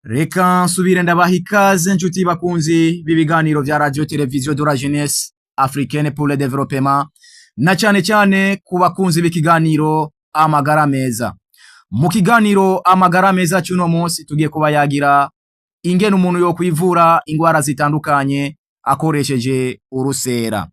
Reka nsubire ndabaha ikaze nshuti bakunzi b'ibiganiro vya Radio Television de la Jeunesse Africaine pour le Développement na cyane cyane ku bakunzi b'ikiganiro amagara meza. Mu kiganiro amagara meza cy'uno munsi tugiye kuba yagira ingene umuntu yo kwivura ingwara zitandukanye akoresheje urusera.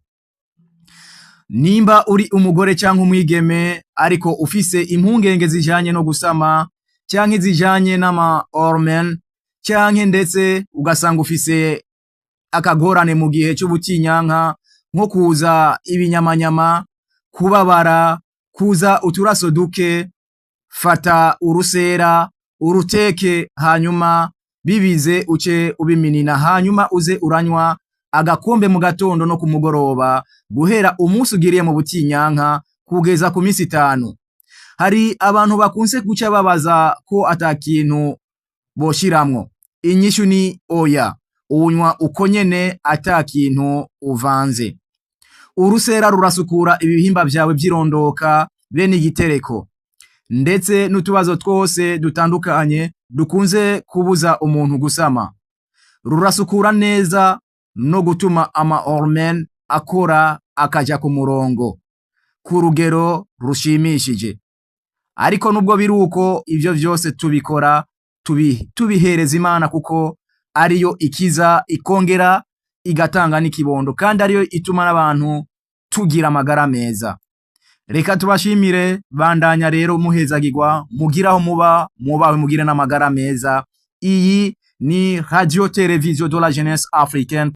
Nimba uri umugore cyangwa umwigeme ariko ufise impungenge zijanye no gusama cyangwa zijanye n'ama hormone cyangwa ndetse ugasanga ufise akagorane mu gihe cy'ubutinyanka nko kuza ibinyamanyama, kubabara, kuza uturaso duke, fata urusera uruteke hanyuma bibize uce ubiminina hanyuma uze uranywa agakombe mu gatondo no ku mugoroba guhera umunsi ugiriye mu butinyanka kugeza ku minsi 5. Hari abantu bakunze guca babaza ko atakintu boshiramwo. Inyishu ni oya, unywa uko nyene atakintu uvanze. Urusera rurasukura ibihimba vyawe vyirondoka bene igitereko ndetse n'utubazo twose dutandukanye dukunze kubuza umuntu gusama. Rurasukura neza no gutuma ama hormone akora akaja ku murongo ku rugero rushimishije. Ariko nubwo biruko ivyo vyose tubikora tubihereza Imana kuko ariyo ikiza ikongera igatanga n'ikibondo kandi ariyo ituma n'abantu tugira amagara meza. Reka tubashimire, bandanya rero muhezagirwa, mugiraho mubawe mugire n'amagara meza. Iyi ni Radio Television de la Jeunesse Africaine